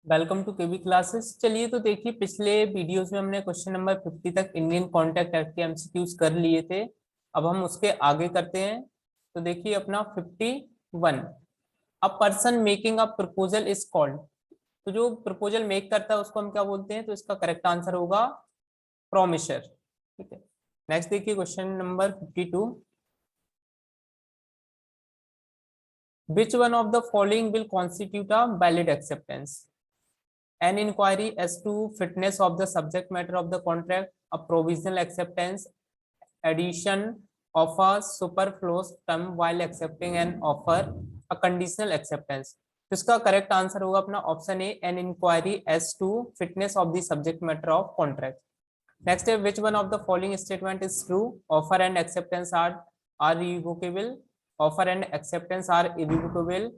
Welcome to KB classes. चलिए तो देखिए, पिछले वीडियोस में हमने क्वेश्चन नंबर 50 तक इंडियन कॉन्ट्रैक्ट एक्ट के एमसीक्यूज कर लिए थे। अब हम उसके आगे करते हैं। तो देखिए अपना 51, a person making a proposal is called. तो जो प्रपोजल मेक करता है उसको हम क्या बोलते हैं? तो इसका करेक्ट आंसर होगा प्रोमिसर। ठीक है। नेक्स्ट देखिए question number 52, which one of the following will constitute a valid acceptance? An inquiry as to fitness of the subject matter of the contract, a provisional acceptance, addition of a superfluous term while accepting an offer, a conditional acceptance। तो इसका correct answer होगा अपना option A, an inquiry as to fitness of the subject matter of contract. Next है, which one of the following statement is true? Offer and acceptance are revocable, offer and acceptance are irrevocable,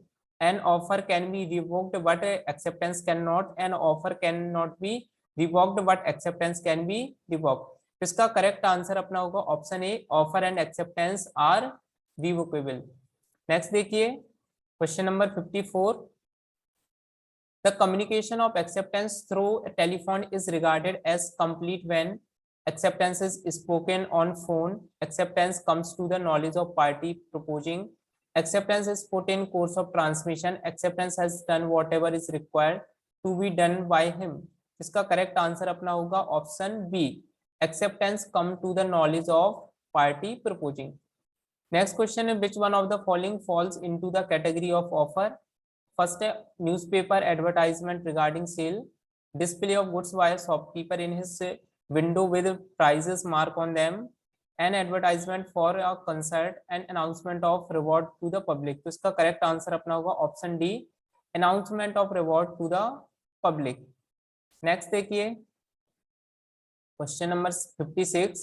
an offer can be revoked but acceptance cannot, an offer cannot be revoked but acceptance can be revoked। इसका correct answer अपना होगा option A, offer and acceptance are revocable. Next देखिए question number 54, the communication of acceptance through a telephone is regarded as complete when acceptance is spoken on phone, acceptance comes to the knowledge of party proposing, acceptance is put in course of transmission, acceptance has done whatever is required to be done by him। इसका correct answer अपना होगा option B, acceptance come to the knowledge of party proposing। Next question है, which one of the following falls into the category of offer? First, newspaper advertisement regarding sale, display of goods by a shopkeeper in his window with prices mark on them, an advertisement for a concert, and announcement of reward to the public। तो इसका correct answer अपना होगा option D, announcement of reward to the public. Next देखिए question number 56,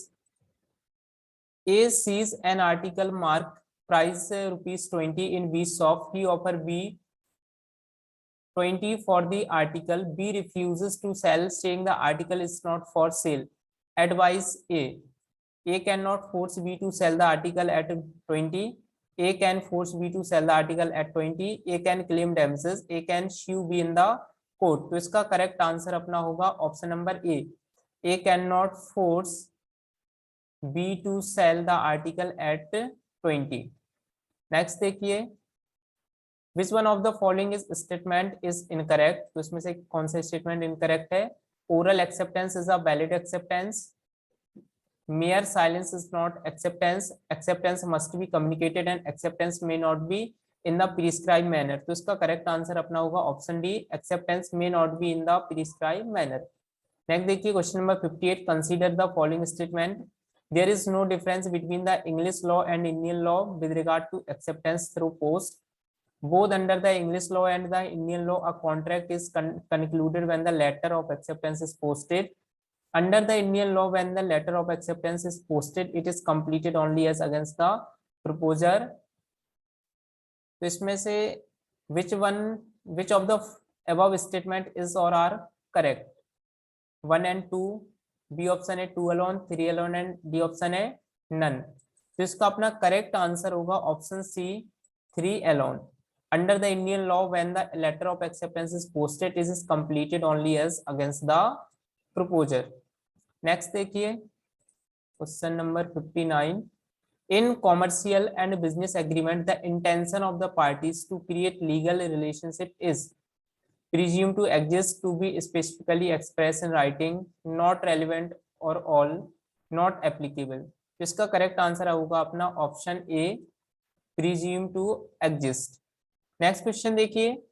A sees an article marked price ₹20 in B shop, he offer B 20 for the article, B refuses to sell saying the article is not for sale, advise A cannot force B to sell the article at 20, A can force B to sell the article at 20, A can claim damages, A can sue B in the court। तो इसका correct answer अपना होगा option number A can not force B to sell the article at 20। Next देखिए, which one of the following is statement is incorrect? तो इसमें से कौन सा स्टेटमेंट इनकरेक्ट है? Oral acceptance is a valid acceptance, mere silence is not acceptance, acceptance must be communicated and acceptance may not be in the prescribed manner। तो इसका correct answer अपना होगा option D, acceptance may not be in the prescribed manner। Next देखिए question number 58, consider the following statement, there is no difference between the English law and Indian law with regard to acceptance through post, both under the English law and the Indian law a contract is concluded when the letter of acceptance is posted, under the Indian law when the letter of acceptance is posted it is completed only as against the proposer। तो इसमें से which of the above statement is or are correct? 1 and 2, B option है 2 alone, 3 alone and D option है none. तो इसका अपना correct answer होगा option C, 3 alone. Under the Indian law when the letter of acceptance is posted it is completed only as against the proposer. Next देखिए question number 59, in commercial and business agreement the intention of the parties to create legal relationship is presumed to exist, to be specifically expressed in writing, not relevant or all, not applicable। इसका correct answer होगा अपना option A, presumed to exist। Next question देखिए,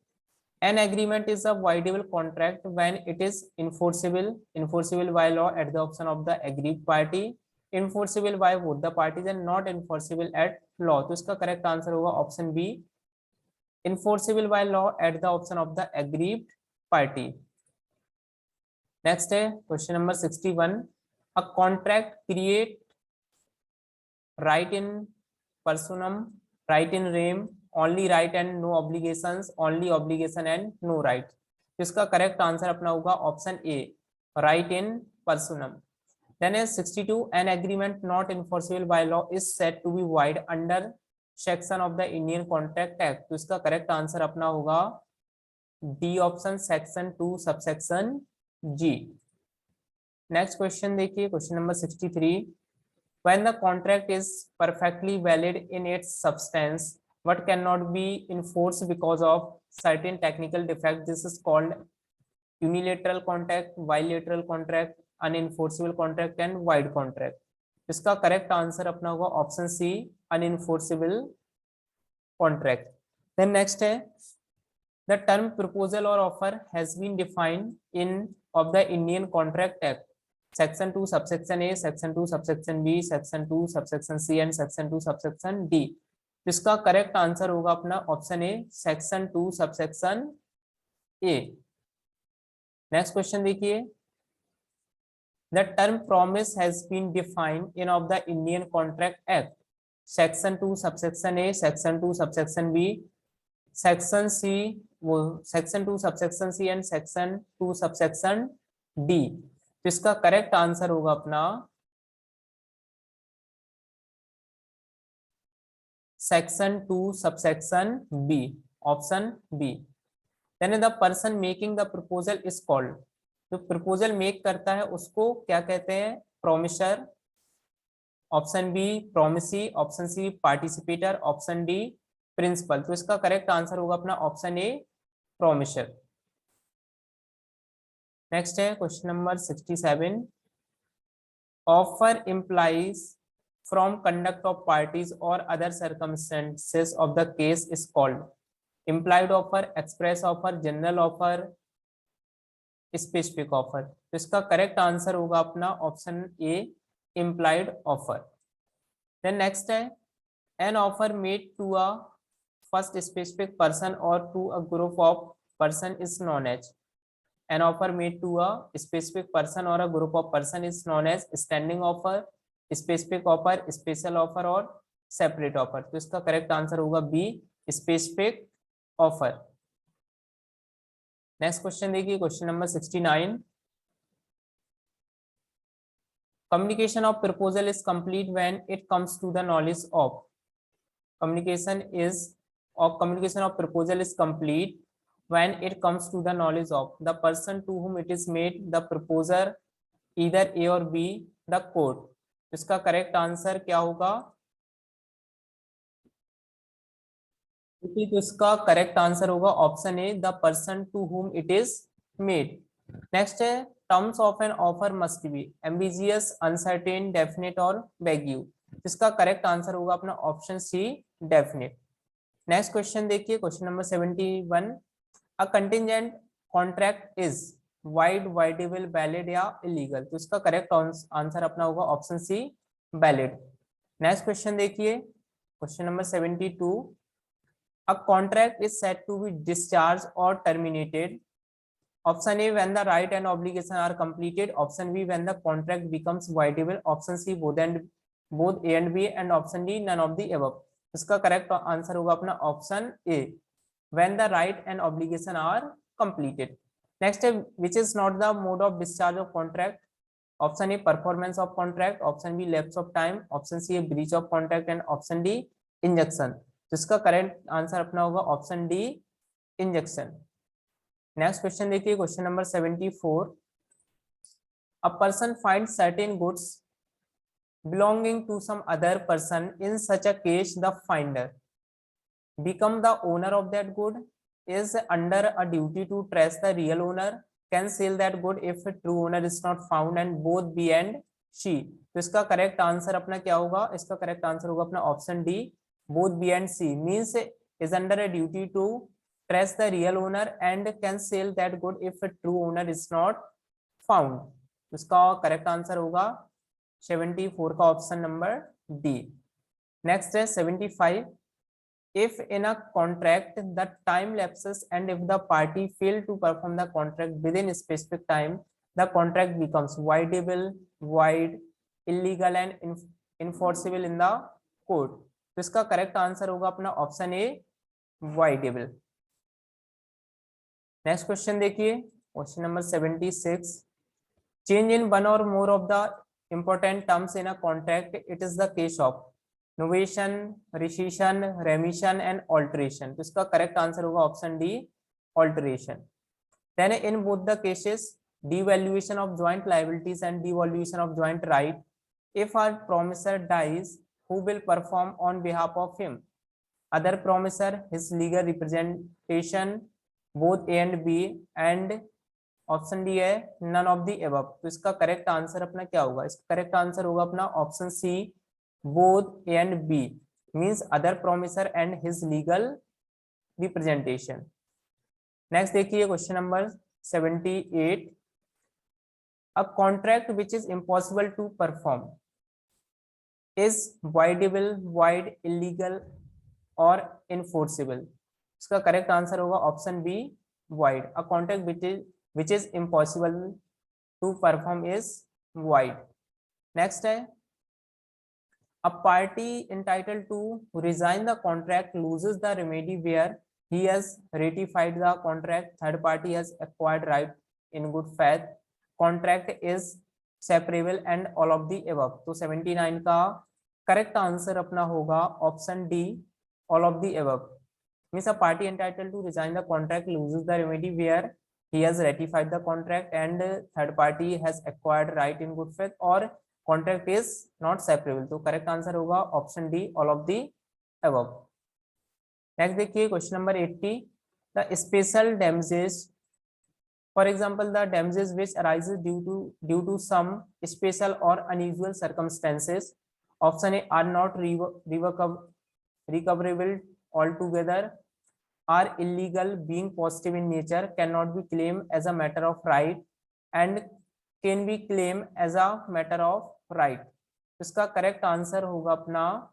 an agreement is a voidable contract when it is enforceable by law at the option of the aggrieved party, enforceable by both the parties and not enforceable at law। तो इसका correct answer होगा option B, enforceable by law at the option of the aggrieved party। Next है question number 61, a contract create right in personam, right in rem, only right and no obligations, only obligation and no right। इसका correct answer अपना होगा option A, right in personam। Then is 62, an agreement not enforceable by law is said to be void under section of the Indian contract act. तो इसका correct answer अपना होगा D option section 2 subsection जी। Next question देखिए, question number 63। When the contract is perfectly valid in its substance, but cannot be enforced because of certain technical defects, this is called unilateral contract, bilateral contract, unenforceable contract and void contract. इसका correct answer अपना होगा option C, unenforceable contract. Then next है, the term proposal और offer has been defined in of the Indian contract Act, section 2 subsection A, section 2 subsection B, section 2 subsection C and section 2 subsection D. इसका correct answer होगा अपना option A, section 2 subsection A. Next question देखिए, the term promise has been defined in of the Indian contract Act, section 2 subsection A, section 2 subsection B, section C, वो section 2 subsection C and section 2 subsection D. तो इसका correct answer होगा अपना section 2 subsection B, option B. यानी the person making the proposal is called, जो proposal make करता है उसको क्या कहते हैं, promisor, option B promisee, option C participator, option D principal. तो इसका करेक्ट आंसर होगा अपना ऑप्शन ए, प्रोमिसर। नेक्स्ट है question number 67। Offer implies from conduct of parties or other circumstances of the case is called implied offer, express offer, general offer, specific offer। तो इसका correct answer होगा अपना option A, implied offer। Then next है, an offer made to a first specific person or to a group of person is known as, an offer made to a specific person or a group of person is known as standing offer, specific offer, special offer और separate offer। तो इसका correct answer होगा B, specific offer। Next question देखिए, question number 69। communication of proposal is complete when it comes to the knowledge of, communication of proposal is complete when it comes to the knowledge of the person to whom it is made, the proposer, either A or B, the court। इसका correct answer क्या होगा, तो इसका correct answer होगा option A, the person to whom it is made. Next है, terms of an offer must be ambiguous, uncertain, definite और vague. इसका correct answer होगा अपना option C, definite. Next question देखिए, question number 71। A contingent contract is void, voidable, valid या illegal. तो इसका correct answer अपना होगा option C, valid. Next question देखिए, question number 72। A contract is said to be discharge और terminated, option A when the right and obligation are completed, option B when the contract becomes voidable, option C both A and B and option D none of the above। इसका correct answer होगा अपना option A, when the right and obligation are completed। Next है, which is not the mode of discharge of contract, option A performance of contract, option B lapse of time, option C breach of contract and option D injunction। तो इसका correct answer अपना होगा option D, injunction. Next question देखिए, question number 74। A person find certain goods belonging to some other person, in such a case the finder become the owner of that good, is under a duty to trace the real owner, can sell that good if a true owner is not found, and both B and C। तो इसका correct answer अपना क्या होगा, इसका correct answer होगा अपना option D, both B and C means is under a duty to trace the real owner and can sell that good if a true owner is not found। इसका correct answer होगा 74 का option number D. Next है 75। if in a contract the time lapses and if the party fail to perform the contract within a specific time, the contract becomes voidable, void, illegal and enforceable in the court। तो इसका correct answer होगा अपना option A, voidable। Next question देखिए, question number 76। Change in one और more of the important terms in a contract, it is the case of novation, rescission, remission and alteration. तो इसका correct answer होगा option D, alteration. Then in both the cases, devaluation of joint liabilities and devaluation of joint right. If our promisor dies, who will perform on behalf of him? Other promisor, his legal representation, both A and B, and option D है none of the above. तो इसका correct answer अपना क्या होगा? इसका correct answer होगा अपना option C, both A and B, means other promisor and his legal representation. Next देखिए question number 78, a contract which is impossible to perform is voidable, void, illegal और enforceable। इसका correct answer होगा option B, void। A contract which is impossible to perform is void। next है, a party entitled to resign the contract loses the remedy where he has ratified the contract, third party has acquired right in good faith, contract is separable and all of the above। तो 79 का correct answer अपना होगा option D, all of the above। means a party entitled to resign the contract loses the remedy where he has ratified the contract and third party has acquired right in good faith or contract is not separable। तो correct answer होगा option D, all of the above। Next देखिए question number 80, the special damages, for example the damages which arises due to some special or unusual circumstances, option A are not recoverable altogether, are illegal, being positive in nature, cannot be claimed as a matter of right and can be claimed as a matter of right। इसका correct answer होगा अपना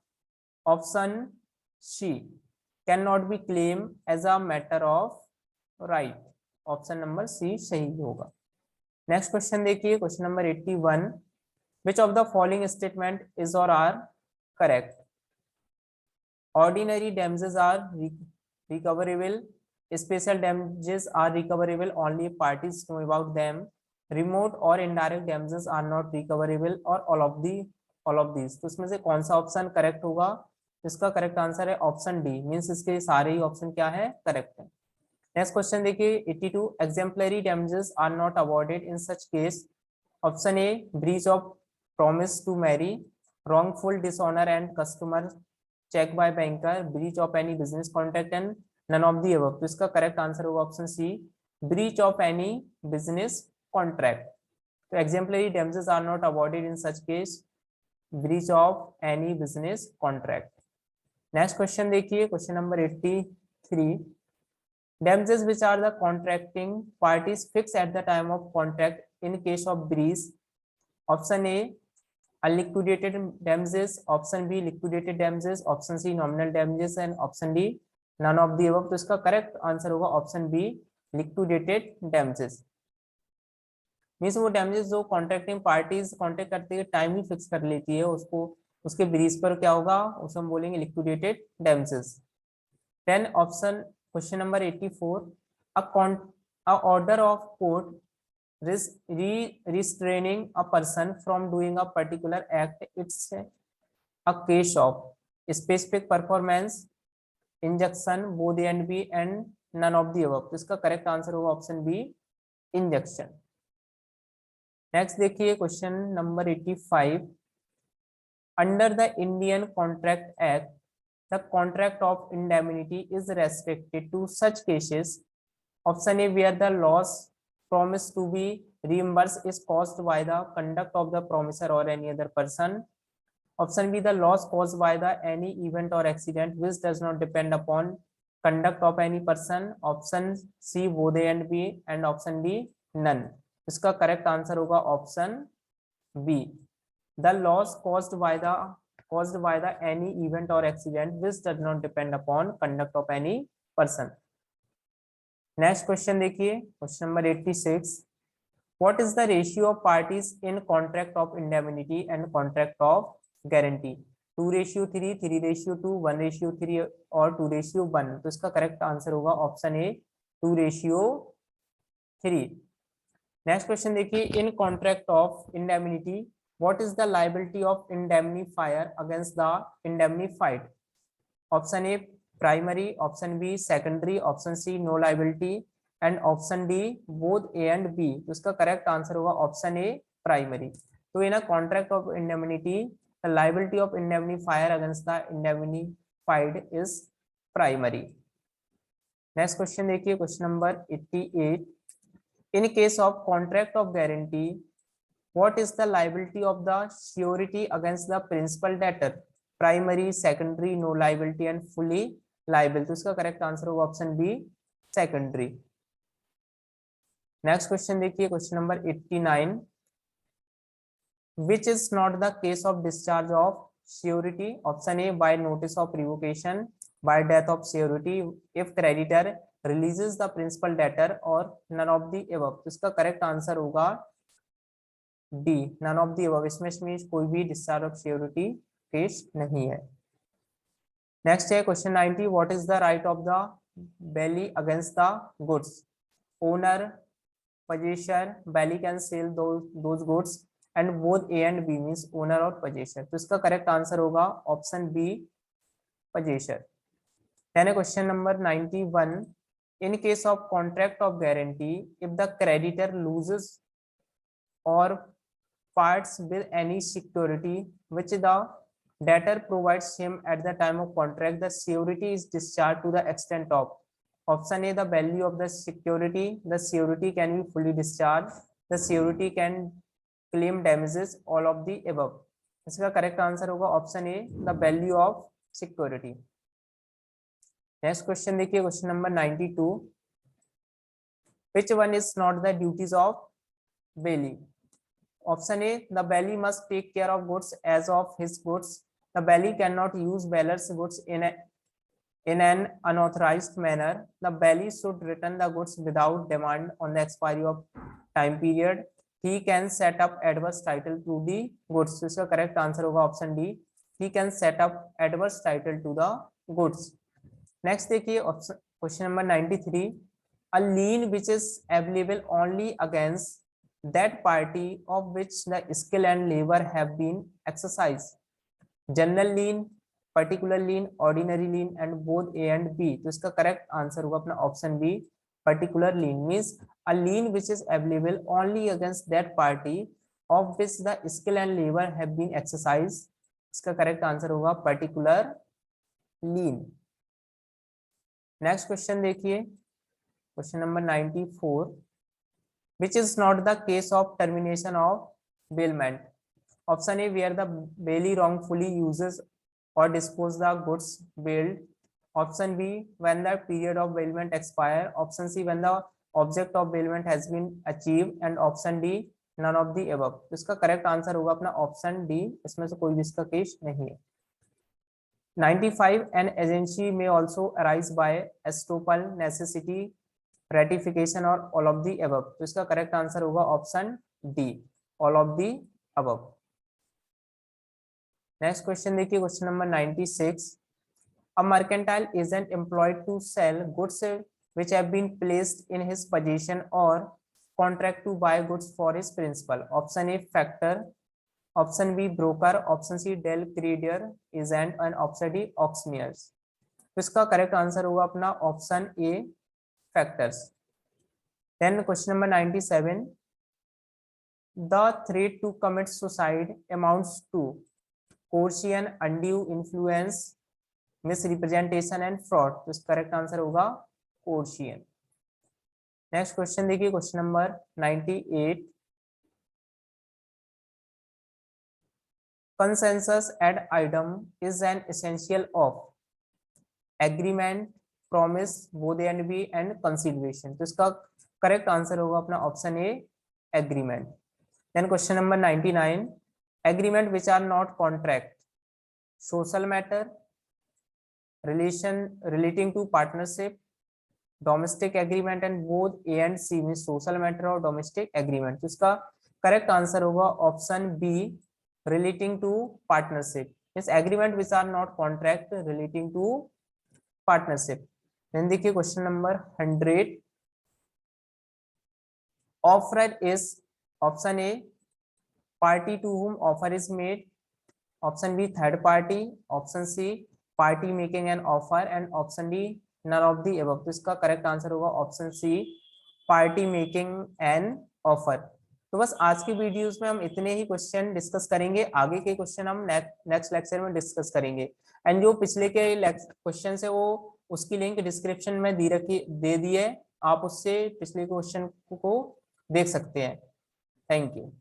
option C, can not be claim as a matter of right. Option number C सही होगा। Next question देखिए question number 81, which of the following statement is और are correct? Ordinary damages are recoverable, special damages are recoverable only if parties know about them, remote or indirect damages are not recoverable or all of these। तो इसमें से कौन सा option correct होगा? इसका correct answer है option D, means इसके सारे ही ऑप्शन क्या है? करेक्ट है। नेक्स्ट क्वेश्चन देखिए 82, exemplary damages are not awarded in such case, option A breach of promise to marry, wrongful dishonor and customer check by banker, breach of any business contract and none of the above। तो इसका correct answer होगा option C, breach of any business contract। तो exemplary damages are not awarded in such case, breach of any business contract। Next question देखिए question number 83, damages which are the contracting parties fix at the time of contract in case of breach, option A unliquidated damages, option B liquidated damages, option C nominal damages and option D none of the above। तो इसका correct answer होगा option B, liquidated damages। Means वो damages जो contracting parties contract करते हुए time ही fix कर लेती है, उसको उसके ब्रीच पर क्या होगा, उसे हम बोलेंगे liquidated damages. Then option question number 84, a order of court restraining a person from doing a particular act, it's a case of specific performance, injunction, both A and B and none of the above। तो इसका correct answer होगा option B, injection. Next देखिए question number 85, under the Indian contract act the contract of indemnity is restricted to such cases, option A where the loss promise to be reimbursed is caused by the conduct of the promisor or any other person, option B the loss caused by the any event or accident which does not depend upon conduct of any person, option C both A and B and option D none। इसका correct answer होगा option B, the loss caused by the any event or accident which does not depend upon conduct of any person। Next question देखिए question number 86, what is the ratio of parties in contract of indemnity and contract of guarantee? 2:3, 3:2, 1:3 और 2:1। तो इसका correct answer होगा option A, 2:3। Next question देखिए, in contract of indemnity what is the liability of indemnifier against the indemnified? Option A primary, option B secondary, option C no liability and option D both A and B, तो इसका correct answer होगा option A primary. तो in a contract of indemnity the liability of indemnifier against the indemnified is primary. Next question देखिए, question number 88। In case of contract of guarantee what is the liability of the surety against the principal debtor? Primary, secondary, no liability and fully liable, तो इसका correct answer होगा option B secondary. Next question देखिए, question number 89। which is not the case of discharge of surety? Option A by notice of revocation, by death of surety, if creditor releases the principal debtor, or none of the above, तो इसका correct answer होगा D none of the above. इसमें कोई भी discharge of security case नहीं है। Next है question 90। What is the right of the belly against the goods? Owner, possessor, belly can sell those goods and both A and B means owner और possessor, तो इसका correct answer होगा option B possessor। then question number 91। in case of contract of guarantee, if the creditor loses or parts with any security which the debtor provides him at the time of contract, the security is discharged to the extent of option A the value of the security, the security can be fully discharged, the security can claim damages, all of the above। इसका correct answer होगा option A the value of security. Next question देखिए, question number 92। which one is not the duties of bailey? Option A the bailey must take care of goods as of his goods, the bailey cannot use bailor's goods in an unauthorized manner, the bailey should return the goods without demand on the expiry of time period, he can set up adverse title to the goods, तो इसका correct answer होगा option D he can set up adverse title to the goods। Next देखिए question number 93। a lien which is available only against that party of which the skill and labor have been exercised, general lien, particular lien, ordinary lien and both A and B, तो इसका correct answer होगा अपना option B particular lien means a lien which is available only against that party of which the skill and labor have been exercised, इसका correct answer होगा particular lien। Next question देखिए, question number 94। which is not the case of termination of bailment? Option A where the bailee wrongfully uses or dispose the goods bailed, option B when the period of bailment expire, option C when the object of bailment has been achieved and option D none of the above, तो इसका correct answer होगा अपना option D, इसमें से कोई भी इसका case नहीं है। 95 an agency may also arise by estoppel, necessity, ratification or all of the above, तो इसका करेक्ट आंसर होगा option D all of the above। Next question देखिए, question number 96। a mercantile agent employed to sell goods which have been placed in his possession or contract to buy goods for his principal, option A factor, option B broker, option C del creditor agent and option D auctioneers, तो इसका correct answer होगा अपना option A factors. Then question number 97। the threat to commit suicide amounts to coercion, undue influence, misrepresentation and fraud, तो इसका correct answer होगा coercion। Next question देखिए, question number 98। consensus ad idem is an essential of agreement, promise, both A and B and consideration, तो इसका correct answer होगा अपना option A agreement. Then question number 99। Agreement which are not contract, social matter, relation relating to partnership, domestic agreement and both A and C mean social matter और domestic agreement, तो इसका correct answer होगा option B relating to partnership means agreement which are not contract relating to partnership. Then देखिए question number 100। Offer is option A party to whom offer is made, option B third party, option C party making an offer and option D none of the above, तो इसका correct answer होगा option C party making an offer. तो बस आज की videos में हम इतने ही क्वेश्चन डिस्कस करेंगे, आगे के क्वेश्चन हम नेक्स्ट लेक्चर में डिस्कस करेंगे। एंड जो पिछले के क्वेश्चन है वो उसकी लिंक डिस्क्रिप्शन में दे दी है, आप उससे पिछले क्वेश्चन को देख सकते हैं। Thank you.